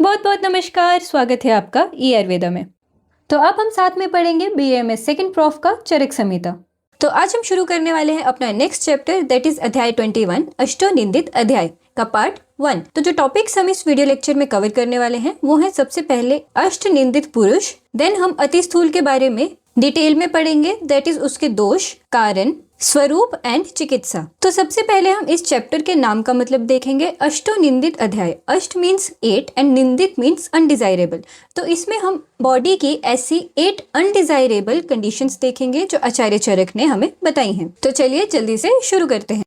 बहुत बहुत नमस्कार, स्वागत है आपका ई आयुर्वेदा में। तो अब हम साथ में पढ़ेंगे BAMS सेकंड प्रॉफ का चरक संहिता। तो आज हम शुरू करने वाले हैं अपना नेक्स्ट चैप्टर, दैट इज अध्याय 21 अष्टोनिंदित अध्याय का पार्ट 1। तो जो टॉपिक्स हम इस वीडियो लेक्चर में कवर करने वाले हैं वो है सबसे पहले अष्टनिंदित पुरुष, देन हम अति स्थूल के बारे में डिटेल में पढ़ेंगे, दैट इज उसके दोष, कारण, स्वरूप एंड चिकित्सा। तो सबसे पहले हम इस चैप्टर के नाम का मतलब देखेंगे। अष्टोनिंदित अध्याय, अष्ट मीन्स 8 एंड निंदित मीन्स अनडिजायरेबल। तो इसमें हम बॉडी की ऐसी 8 अनडिजायरेबल कंडीशंस देखेंगे जो आचार्य चरक ने हमें बताई हैं। तो चलिए जल्दी से शुरू करते हैं।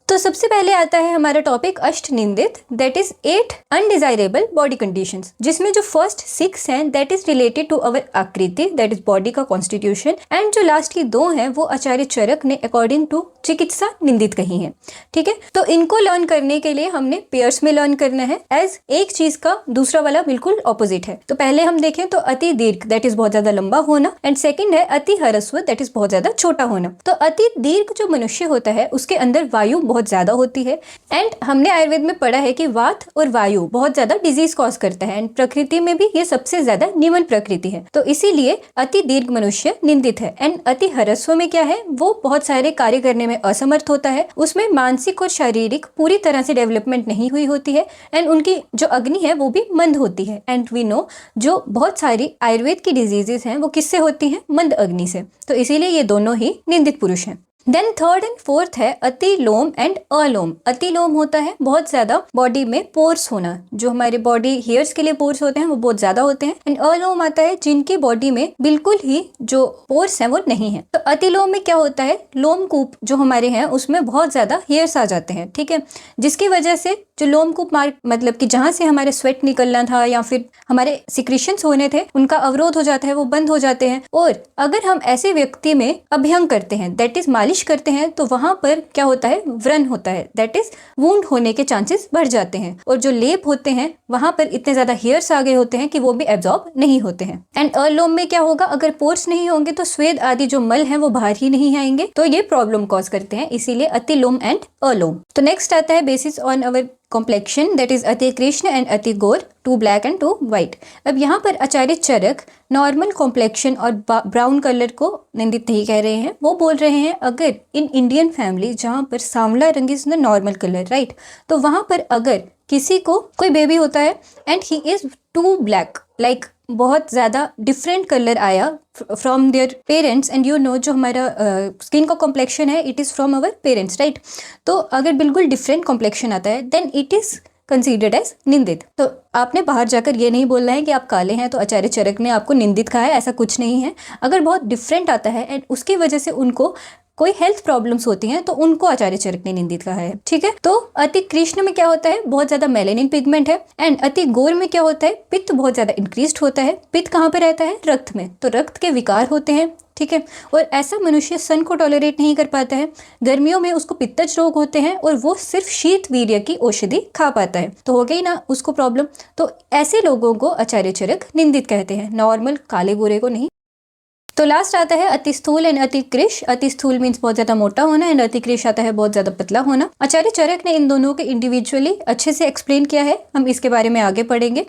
तो सबसे पहले आता है हमारा topic Ashtanindita, that is 8 undesirable body conditions, जिसमें जो फर्स्ट 6 हैं that is related to our akriti, that is body का कॉन्स्टिट्यूशन, एंड जो लास्ट की 2 हैं वो आचार्य चरक ने अकॉर्डिंग टू चिकित्सा निंदित कही है। ठीक है, तो इनको लर्न करने के लिए हमने पेयर्स में लर्न करना है, एज एक चीज का दूसरा वाला बिल्कुल ऑपोजिट है। तो पहले हम देखें तो अति दीर्घ, दैट इज बहुत ज्यादा लंबा होना, एंड सेकंड है अति ह्रस्व, दैट इज बहुत ज्यादा छोटा होना। तो अति दीर्घ जो मनुष्य होता है उसके अंदर वायु बहुत ज्यादा होती है, एंड हमने आयुर्वेद में पढ़ा है कि वात और वायु बहुत ज्यादा डिजीज कॉज करता है, एंड प्रकृति में भी ये सबसे ज्यादा निमन प्रकृति है। तो इसीलिए अति दीर्घ मनुष्य निंदित है। एंड अति ह्रस्व में क्या है, वो बहुत सारे कार्य करने में असमर्थ होता है, उसमें मानसिक और शारीरिक पूरी तरह से डेवलपमेंट नहीं हुई होती है, एंड उनकी जो अग्नि है वो भी मंद होती है। एंड वी नो जो बहुत सारी आयुर्वेद की डिजीजेस हैं वो किससे होती हैं, मंद अग्नि से। तो इसीलिए ये दोनों ही निंदित पुरुष हैं। देन थर्ड एंड फोर्थ है अति लोम एंड अलोम। अति लोम होता है बहुत ज्यादा बॉडी में पोर्स होना, जो हमारे बॉडी हेयर्स के लिए पोर्स होते हैं वो बहुत ज्यादा होते हैं। एंड अलोम आता है जिनकी बॉडी में बिल्कुल ही जो पोर्स है वो नहीं है। तो अति लोम में क्या होता है, लोमकूप जो हमारे हैं उसमें बहुत ज्यादा हेयर्स आ जाते हैं। ठीक है, जिसकी वजह से जो लोमकूप मार्ग मतलब कि जहां से हमारे स्वेट निकलना था या फिर हमारे सिक्रीशंस होने थे उनका अवरोध हो जाता है, वो बंद हो जाते हैं। और अगर हम ऐसे व्यक्ति में अभ्यंग करते हैं, दैट इज मालिश करते हैं, तो वहां पर क्या होता है, व्रण होता है, दैट इज वुंड होने के चांसेस बढ़ जाते हैं। और जो लेप होते हैं वहां पर इतने ज्यादा हेयर्स आ गए होते हैं कि वो भी एब्जॉर्ब नहीं होते हैं। एंड अलोम में क्या होगा, अगर पोर्स नहीं होंगे तो स्वेद आदि जो मल है वो बाहर ही नहीं आएंगे, तो ये प्रॉब्लम कॉज करते हैं। इसीलिए अति लोम एंड अलोम। तो नेक्स्ट आता है basis on our complexion, that is अति कृष्ण एंड अति गोर, 2 ब्लैक एंड 2 व्हाइट। अब यहाँ पर आचार्य चरक नॉर्मल कॉम्प्लेक्शन और ब्राउन कलर को निंदित नहीं कह रहे हैं, वो बोल रहे हैं अगर इन इंडियन फैमिली जहाँ पर सांवला रंग is the normal colour, right, तो वहां पर अगर किसी को कोई बेबी होता है and he is too black, like बहुत ज्यादा डिफरेंट कलर आया from their parents, and you know जो हमारा स्किन का कॉम्प्लेक्शन है it is from our parents, right. तो अगर बिल्कुल डिफरेंट कॉम्प्लेक्शन आता है then it is considered as निंदित। तो आपने बाहर जाकर ये नहीं बोलना है कि आप काले हैं तो आचार्य चरक ने आपको निंदित कहा है, ऐसा कुछ नहीं है। अगर बहुत डिफरेंट आता है एंड उसकी वजह से उनको कोई हेल्थ प्रॉब्लम्स होती हैं तो उनको आचार्य चरक ने निंदित कहा है। ठीक है, तो अति कृष्ण में क्या होता है, बहुत ज्यादा मेलेनिन पिगमेंट है। एंड अति गोर में क्या होता है, पित्त बहुत ज्यादा इंक्रीज्ड होता है। पित्त कहाँ पे रहता है, रक्त में, तो रक्त के विकार होते हैं। ठीक है, और ऐसा मनुष्य सन को टॉलरेट नहीं कर पाता है, गर्मियों में उसको पित्तज रोग होते हैं और वो सिर्फ शीत वीर्य की औषधि खा पाता है, तो हो गई ना उसको प्रॉब्लम। तो ऐसे लोगों को आचार्य चरक निंदित कहते हैं, नॉर्मल काले गोरे को नहीं। तो लास्ट आता है अति स्थूल एंड अति कृश। अति स्थूल मीन्स बहुत ज्यादा मोटा होना, एंड अति कृश आता है बहुत ज्यादा पतला होना। आचार्य चरक ने इन दोनों के इंडिविजुअली अच्छे से एक्सप्लेन किया है, हम इसके बारे में आगे पढ़ेंगे।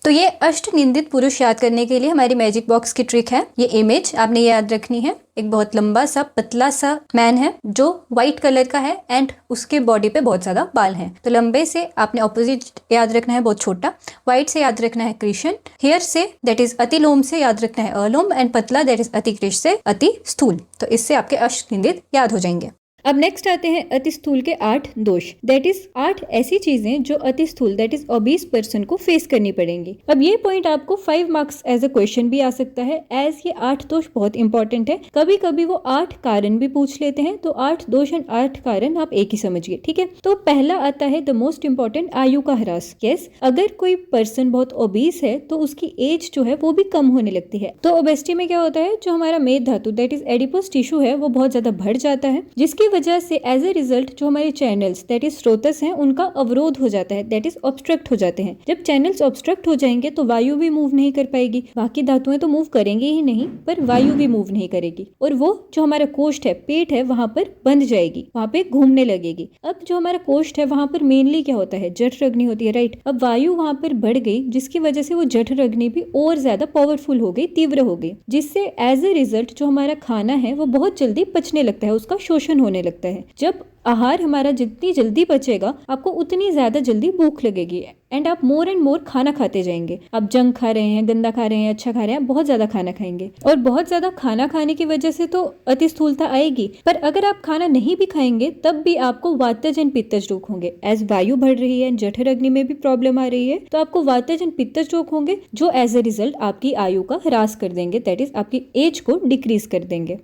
तो ये अष्ट निंदित पुरुष याद करने के लिए हमारी मैजिक बॉक्स की ट्रिक है, ये इमेज आपने याद रखनी है। एक बहुत लंबा सा पतला सा मैन है जो व्हाइट कलर का है एंड उसके बॉडी पे बहुत ज्यादा बाल हैं। तो लंबे से आपने ऑपोजिट याद रखना है बहुत छोटा, व्हाइट से याद रखना है कृष्ण, हेयर से दैट इज अति लोम से याद रखना है अलोम, एंड पतला दैट इज अति कृष से अति स्थूल। तो इससे आपके अष्ट निंदित याद हो जाएंगे। अब नेक्स्ट आते हैं अति स्थूल के 8 दोष, दैट इज 8 ऐसी चीजें जो अति स्थूल दैट इज ओबीस पर्सन को फेस करनी पड़ेंगी। अब ये पॉइंट आपको 5 मार्क्स एज अ क्वेश्चन भी आ सकता है, एज ये 8 दोष बहुत इंपॉर्टेंट है। कभी कभी वो 8 कारण भी पूछ लेते हैं, तो 8 दोष एंड 8 कारण आप एक ही समझिए। ठीक है, तो पहला आता है द मोस्ट इंपॉर्टेंट, आयु का ह्रास। यस, अगर कोई पर्सन बहुत ओबीस है तो उसकी एज जो है वो भी कम होने लगती है। तो ओबेसिटी में क्या होता है, जो हमारा मेद धातु दैट इज एडिपोस टिश्यू है वो बहुत ज्यादा बढ़ जाता है, जिसकी वजह से एज ए रिजल्ट जो हमारे चैनल्स दैट इज स्रोतस हैं उनका अवरोध हो जाता है, दैट इज ऑब्स्ट्रक्ट हो जाते हैं। जब चैनल्स ऑब्स्ट्रक्ट हो जाएंगे तो वायु भी मूव नहीं कर पाएगी, बाकी धातुएं तो मूव करेंगी ही नहीं पर वायु भी मूव नहीं करेगी, और वो जो हमारा कोष्ठ है, पेट है, वहां पर बंध जाएगी, वहां पे घूमने लगेगी। अब जो हमारा कोष्ठ है वहां पर मेनली क्या होता है, जठराग्नि होती है, राइट। अब वायु वहां पर बढ़ गई जिसकी वजह से वो जठराग्नि भी और ज्यादा पावरफुल हो गई, तीव्र हो गई, जिससे एज ए रिजल्ट जो हमारा खाना है वो बहुत जल्दी पचने लगता है, उसका शोषण होने लगता है। जब आहार हमारा जितनी जल्दी पचेगा आपको उतनी ज्यादा जल्दी भूख लगेगी एंड आप मोर एंड मोर खाना खाते जाएंगे। आप जंक खा रहे हैं, गंदा खा रहे हैं, अच्छा खा रहे हैं, बहुत ज्यादा खाना खाएंगे, और बहुत ज्यादा खाना खाने की वजह से तो अति स्थूलता आएगी। पर अगर आप खाना नहीं भी खाएंगे तब भी आपको वातज एंड पित्तज रोग होंगे। एज वायु बढ़ रही है, जठर अग्नि में भी प्रॉब्लम आ रही है, तो आपको वातज एंड पित्तज रोग होंगे जो एज ए रिजल्ट आपकी आयु का ह्रास कर देंगे, दैट इज आपकी एज को डिक्रीज कर देंगे।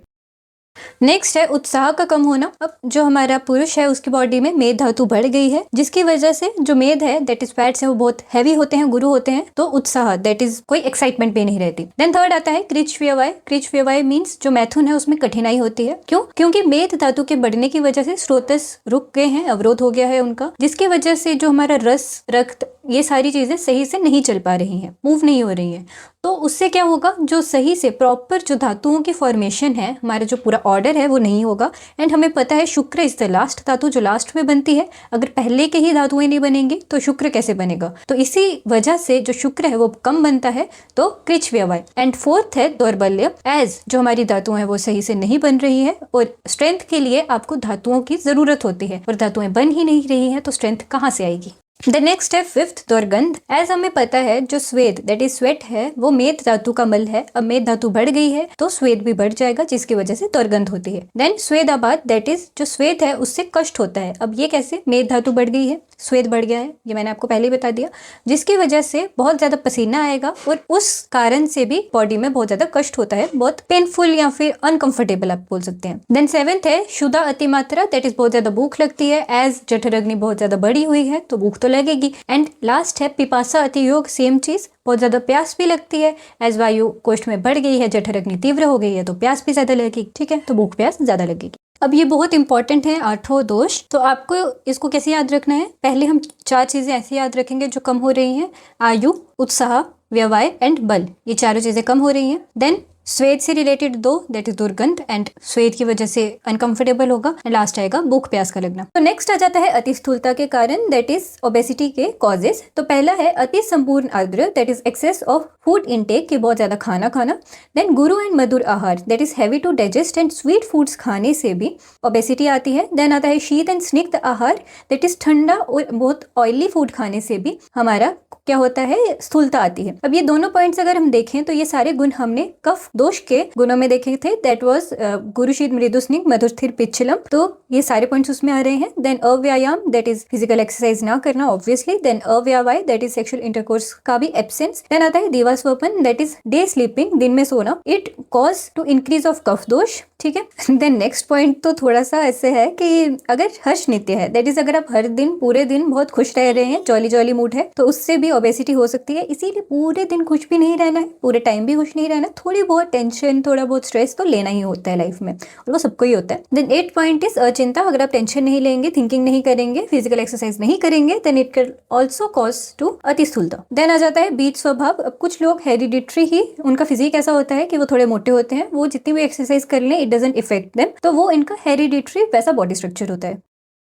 नेक्स्ट है उत्साह का कम होना। अब जो हमारा पुरुष है उसकी बॉडी में मेद धातु बढ़ गई है, जिसकी वजह से जो मेद है दैट इज फैट्स है वो बहुत हैवी होते हैं, गुरु होते हैं, तो उत्साह दैट इज कोई एक्साइटमेंट भी नहीं रहती। देन थर्ड आता है क्रिच व्यवय। क्रिच व्यवय मीन्स जो मैथुन है उसमें कठिनाई होती है। क्यों? क्योंकि मेद धातु के बढ़ने की वजह से स्रोतस रुक गए हैं, अवरोध हो गया है उनका, जिसकी वजह से जो हमारा रस, रक्त, ये सारी चीजें सही से नहीं चल पा रही हैं, मूव नहीं हो रही हैं। तो उससे क्या होगा, जो सही से प्रॉपर जो धातुओं की फॉर्मेशन है, हमारा जो पूरा ऑर्डर है वो नहीं होगा। एंड हमें पता है शुक्र इज द लास्ट धातु जो लास्ट में बनती है। अगर पहले के ही धातुएं नहीं बनेंगी तो शुक्र कैसे बनेगा? तो इसी वजह से जो शुक्र है वो कम बनता है, तो क्रिच व्यवय। एंड फोर्थ है दौर्बल्य। एज जो हमारी धातुएं है वो सही से नहीं बन रही है, और स्ट्रेंथ के लिए आपको धातुओं की जरूरत होती है, और धातुएं बन ही नहीं रही है तो स्ट्रेंथ कहाँ से आएगी? द नेक्स्ट है फिफ्थ दुर्गंध। एज हमें पता है जो स्वेद दैट इज स्वेट है वो मेद धातु का मल है। अब मेद धातु बढ़ गई है तो स्वेद भी बढ़ जाएगा, जिसकी वजह से दुर्गंध होती है। देन स्वेदाबाद दैट इज जो स्वेद है उससे कष्ट होता है। अब ये कैसे? मेद धातु बढ़ गई है, स्वेद बढ़ गया है, ये मैंने आपको पहले ही बता दिया, जिसकी वजह से बहुत ज्यादा पसीना आएगा और उस कारण से भी बॉडी में बहुत ज्यादा कष्ट होता है, बहुत पेनफुल या फिर अनकंफर्टेबल आप बोल सकते हैं। देन सेवेंथ है क्षुधा अतिमात्रा। दैट इज बहुत ज्यादा भूख लगती है। एज जठराग्नि बहुत ज्यादा बढ़ी हुई है तो भूख तो लगेगी। एंड लास्ट है पिपासा अतियोग। सेम चीज, बहुत ज्यादा प्यास भी लगती है। एज वायु कोष्ठ में बढ़ गई है, जठराग्नि तीव्र हो गई है तो प्यास भी ज्यादा लगेगी, ठीक है, तो भूख प्यास ज्यादा लगेगी। अब ये बहुत इंपॉर्टेंट है, आठों दोष। तो आपको इसको कैसे याद रखना है? पहले हम 4 चीजें ऐसे याद रखेंगे जो कम हो रही हैं, आयु, उत्साह, व्यवय एंड बल, ये चारों चीजें कम हो रही हैं। देन स्वेद से रिलेटेड 2 दैट इज दुर्गंध, एंड स्वेद की वजह से अनकंफर्टेबल होगा। लास्ट आएगा भूख प्यास का लगना। तो नेक्स्ट आ जाता है अति स्थूलता के कारण, दैट इज ओबेसिटी के कॉजेस। तो पहला है अति संपूर्ण आग्रह, that is excess of food intake, कि बहुत ज्यादा खाना खाना। देन गुरु एंड मधुर आहार, that is heavy to digest and sweet foods खाने से भी ओबेसिटी आती है। देन आता है शीत एंड स्निग्ध आहार, दैट इज ठंडा और बहुत ऑयली फूड खाने से भी हमारा क्या होता है, स्थूलता आती है। अब ये दोनों पॉइंट्स अगर हम देखें तो ये सारे गुण हमने कफ दोष के गुणों में देखे थे, दैट वाज गुरु शीत मृदु स्निग्ध मधुर स्थिर पिच्छलम, तो ये सारे पॉइंट्स उसमें आ रहे हैं। देन अव्यायाम, दैट इज फिजिकल एक्सरसाइज ना करना ऑब्वियसली। देन अव्यवय, दैट इज सेक्सुअल इंटरकोर्स का भी एब्सेंस। देन आता है दिवास्वपन, दैट इज डे स्लीपिंग, दिन में सोना, it cause to increase of kapha dosha, ठीक है। देन नेक्स्ट पॉइंट तो थोड़ा सा ऐसे है कि अगर हर्ष नित्य है, दैट इज अगर आप हर दिन पूरे दिन बहुत खुश रह रहे हैं, जॉली जॉली मूड है, तो उससे भी ओबेसिटी हो सकती है। इसीलिए पूरे दिन खुश भी नहीं रहना है, पूरे टाइम भी खुश नहीं रहना है, थोड़ी बहुत टेंशन, थोड़ा बहुत स्ट्रेस तो लेना ही होता है लाइफ में, और वो सबको ही होता है। देन 8 पॉइंट इज अचिंता। अगर आप टेंशन नहीं लेंगे, थिंकिंग नहीं करेंगे, फिजिकल एक्सरसाइज नहीं करेंगे, then it can also cause to अति स्थूलता। देन आ जाता है बीज स्वभाव। अब कुछ लोग हेरिडिटरी ही उनका फिजिक ऐसा होता है कि वो थोड़े मोटे होते हैं, वो जितनी भी एक्सरसाइज कर लें इट डजंट इफेक्ट देम, तो वो इनका हेरिडिटरी वैसा बॉडी स्ट्रक्चर होता है।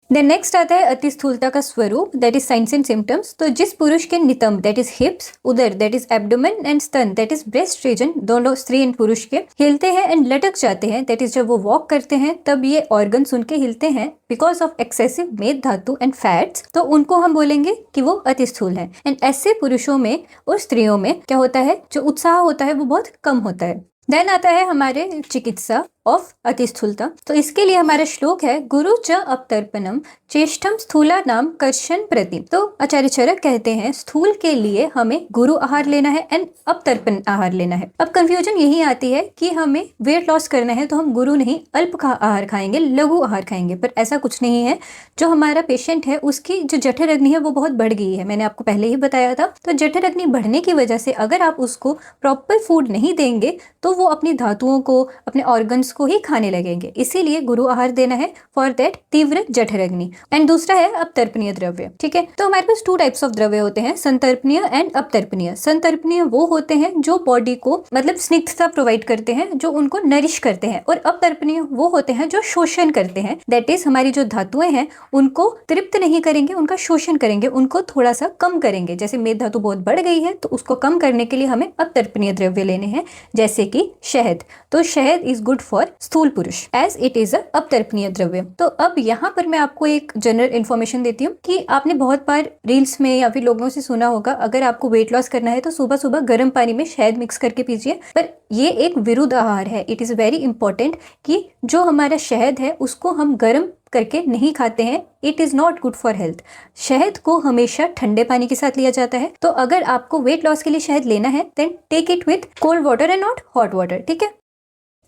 देन नेक्स्ट आता है अति स्थूलता का स्वरूप, that is science and symptoms. तो जिस पुरुष के नितंब दैट इज हिप्स, उदर दैट इज एब्डोमेन एंड स्तन दैट इज ब्रेस्ट रीजन, दोनों स्त्री एंड पुरुष के हिलते हैं एंड लटक जाते हैं, दैट इज जब वो वॉक करते हैं तब ये ऑर्गन्स उनके हिलते हैं बिकॉज ऑफ एक्सेसिव मेद धातु एंड फैट्स, तो उनको हम बोलेंगे कि वो अति स्थूल है। एंड ऐसे पुरुषों में और स्त्रियों में क्या होता है, जो उत्साह होता है वो बहुत कम होता है। देन आता है हमारे चिकित्सा ऑफ अति स्थूलता। तो इसके लिए हमारा श्लोक है गुरु च अपतर्पणम चेष्टम स्थूला नाम कर्षण प्रति। तो आचार्य चरक कहते हैं स्थूल के लिए हमें गुरु आहार लेना है एंड अपतर्पण आहार लेना है। अब कंफ्यूजन यही आती है कि हमें वेट लॉस करना है तो हम गुरु नहीं अल्प का आहार खाएंगे, लघु आहार खाएंगे, पर ऐसा कुछ नहीं है। जो हमारा पेशेंट है उसकी जो जठर अग्नि है वो बहुत बढ़ गई है, मैंने आपको पहले ही बताया था। तो जठर अग्नि बढ़ने की वजह से अगर आप उसको प्रॉपर फूड नहीं देंगे तो वो अपनी धातुओं को, अपने ऑर्गन्स मांस को ही खाने लगेंगे, इसीलिए गुरु आहार देना है फॉर दैट तीव्र जठरग्नि। एंड दूसरा है अपतर्पणीय द्रव्य। ठीक है, तो हमारे पास 2 टाइप्स ऑफ द्रव्य होते हैं, संतर्पणीय एंड अपतर्पणीय। संतर्पणीय वो होते हैं जो बॉडी को मतलब स्निग्धता प्रोवाइड करते हैं, जो उनको नरिश करते हैं, और अपतर्पणीय वो होते हैं जो शोषण करते हैं, दैट इज हमारी जो धातुएं हैं उनको तृप्त नहीं करेंगे, उनका शोषण करेंगे, उनको थोड़ा सा कम करेंगे। जैसे मेद धातु बहुत बढ़ गई है तो उसको कम करने के लिए हमें अपतर्पणीय द्रव्य लेने हैं, जैसे कि शहद। तो शहद इज गुड फॉर स्थूल पुरुष एज इट इज अ अपतर्पणीय द्रव्य। तो अब यहाँ पर मैं आपको एक जनरल इन्फॉर्मेशन देती हूँ कि आपने बहुत बार रील्स में या फिर लोगों से सुना होगा, अगर आपको वेट लॉस करना है तो सुबह सुबह गर्म पानी में शहद मिक्स करके पीजिए, पर ये एक विरुद्ध आहार है। इट इज वेरी इंपॉर्टेंट कि जो हमारा शहद है उसको हम गर्म करके नहीं खाते हैं, it is not good for health. शहद को हमेशा ठंडे पानी के साथ लिया जाता है। तो अगर आपको वेट लॉस के लिए शहद लेना है then take it with cold water and not hot water. ठीक है,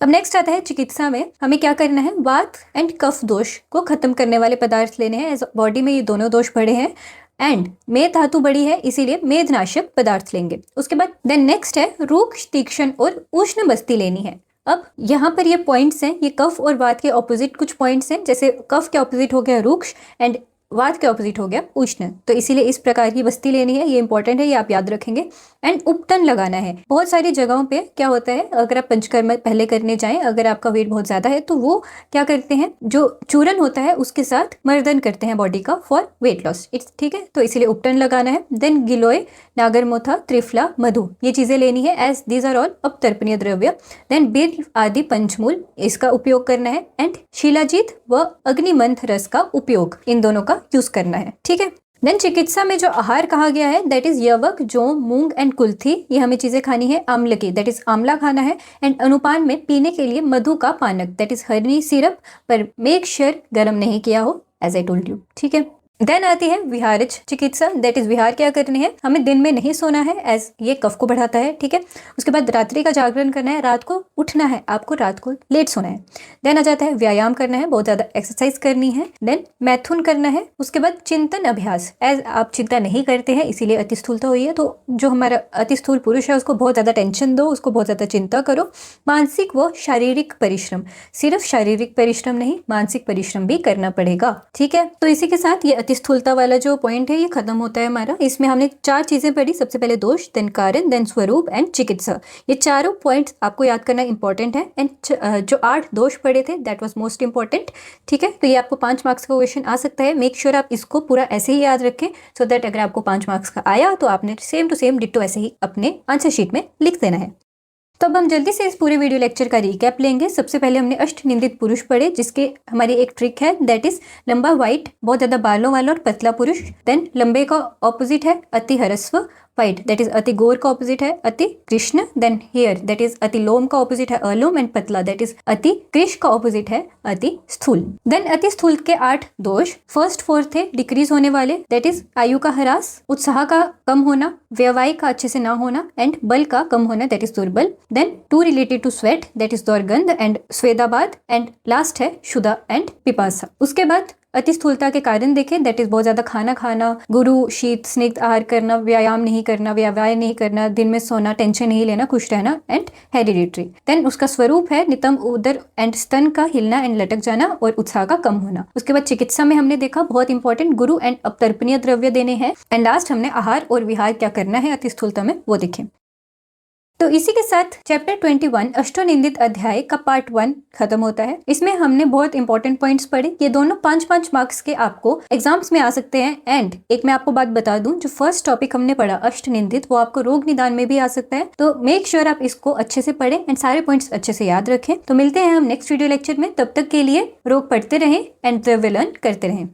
अब नेक्स्ट आता है चिकित्सा में हमें क्या करना है, वात एंड कफ दोष को खत्म करने वाले पदार्थ लेने हैं। बॉडी में ये दोनों दोष बड़े हैं एंड मेद धातु बड़ी है, इसीलिए मेदनाशक पदार्थ लेंगे। उसके बाद देन नेक्स्ट है रूक्ष, तीक्ष्ण और उष्ण बस्ती लेनी है। अब यहाँ पर ये पॉइंट्स हैं, ये कफ और वात के ऑपोजिट कुछ पॉइंट्स हैं। जैसे कफ के ऑपोजिट हो गया रूक्ष एंड वात के ऑपोजिट हो गया उष्ण, तो इसीलिए इस प्रकार की बस्ती लेनी है। ये इंपॉर्टेंट है, ये आप याद रखेंगे। एंड उपटन लगाना है। बहुत सारी जगहों पे क्या होता है, अगर आप पंचकर्म पहले करने जाएं, अगर आपका वेट बहुत ज्यादा है तो वो क्या करते हैं, जो चूरन होता है उसके साथ मर्दन करते हैं बॉडी का फॉर वेट लॉस। ठीक है, तो इसीलिए उपटन लगाना है। देन गिलोय, नागरमोथा, त्रिफला, मधु, ये चीजें लेनी है एज दीज आर ऑल अपतर्पणीय द्रव्य। देन बिल्व आदि पंचमूल, इसका उपयोग करना है। एंड शिलाजीत व अग्निमंथ रस का उपयोग, इन दोनों का यूज करना है। ठीक है, देन चिकित्सा में जो आहार कहा गया है दैट इज यवक, जौ, मूंग एंड कुल्थी, ये हमें चीजें खानी है। आम्ल की दैट इज आंवला खाना है। एंड अनुपान में पीने के लिए मधु का पानक दैट इज हनी सिरप, पर मेक श्योर गर्म नहीं किया हो एज आई टोल्ड यू। ठीक है, देन आती है विहारज चिकित्सा, दैट इज विहार क्या करनी है, हमें दिन में नहीं सोना है एज ये कफ को बढ़ाता है। ठीक है, उसके बाद रात्रि का जागरण करना है, रात को उठना है, आपको रात को लेट सोना है। देन आ जाता है व्यायाम करना है, बहुत ज्यादा एक्सरसाइज करनी है। देन मैथुन करना है। उसके बाद चिंतन अभ्यास, एज आप चिंता नहीं करते हैं इसीलिए अतिस्थूलता हुई है, तो जो हमारा अतिस्थूल पुरुष है उसको बहुत ज्यादा टेंशन दो, उसको बहुत ज्यादा चिंता करो। मानसिक व शारीरिक परिश्रम, सिर्फ शारीरिक परिश्रम नहीं, मानसिक परिश्रम भी करना पड़ेगा। ठीक है, तो इसी के साथ ये स्थूलता वाला जो पॉइंट है ये खत्म होता है हमारा। इसमें हमने 4 चीजें पढ़ी, सबसे पहले दोष, देन कारण, देन स्वरूप एंड चिकित्सा। ये चारों पॉइंट्स आपको याद करना इंपॉर्टेंट है। एंड जो 8 दोष पढ़े थे दैट वाज मोस्ट इंपॉर्टेंट। ठीक है, तो ये आपको 5 मार्क्स का क्वेश्चन आ सकता है। मेक श्योर आप इसको पूरा ऐसे ही याद रखें सो दैट अगर आपको 5 मार्क्स का आया तो आपने सेम टू सेम डिट्टो ऐसे ही अपने आंसर शीट में लिख देना है। तो अब हम जल्दी से इस पूरे वीडियो लेक्चर का रिकैप लेंगे। सबसे पहले हमने अष्ट निंदित पुरुष पढ़े, जिसके हमारी एक ट्रिक है दैट इज लंबा व्हाइट, बहुत ज्यादा बालों वाला और पतला पुरुष। देन लंबे का ऑपोजिट है अति हरस्व व्हाइट, दैट इज अति गोर का ऑपोजिट है अति कृष्ण। देन हेयर दैट इज अति लोम का ऑपोजिट है अलोम। एंड पतला दैट इज अति कृष का ऑपोजिट है अति स्थूल। देन अति स्थूल के 8 दोष, फर्स्ट 4 थे डिक्रीज होने वाले, दैट इज आयु का ह्रास, उत्साह का कम होना, व्यवहाय का अच्छे से ना होना, एंड बल का कम होना दैट इज दुर्बल। Then 2 related to sweat that is दुर्गंध एंड स्वेदाबाद। एंड लास्ट है क्षुधा एंड पिपासा। उसके बाद अति स्थूलता के कारण देखें, दैट इज बहुत ज्यादा खाना खाना, गुरु शीत स्निग्ध आहार करना, व्यायाम नहीं करना, व्यायाम नहीं करना, दिन में सोना, टेंशन नहीं लेना, खुश रहना एंड हेरिडिटरी। देन उसका स्वरूप है नितंब उदर एंड स्तन का हिलना एंड लटक जाना और उत्साह का कम होना। उसके बाद चिकित्सा में हमने देखा बहुत इंपॉर्टेंट गुरु एंड अपतर्पणीय द्रव्य देने हैं। एंड लास्ट हमने आहार और विहार क्या करना है अति स्थूलता में वो देखें। तो इसी के साथ चैप्टर 21 अष्टोनिंदित अध्याय का पार्ट 1 खत्म होता है। इसमें हमने बहुत इंपॉर्टेंट पॉइंट्स पढ़े। ये दोनों 5-5 मार्क्स के आपको एग्जाम्स में आ सकते हैं। एंड एक मैं आपको बात बता दूं, जो फर्स्ट टॉपिक हमने पढ़ा अष्टनिंदित, वो आपको रोग निदान में भी आ सकता है। तो मेक श्योर आप इसको अच्छे से पढ़ें एंड सारे पॉइंट्स अच्छे से याद रखें। तो मिलते हैं हम नेक्स्ट वीडियो लेक्चर में, तब तक के लिए रोग पढ़ते रहें एंड द्रव्य लर्न करते रहें।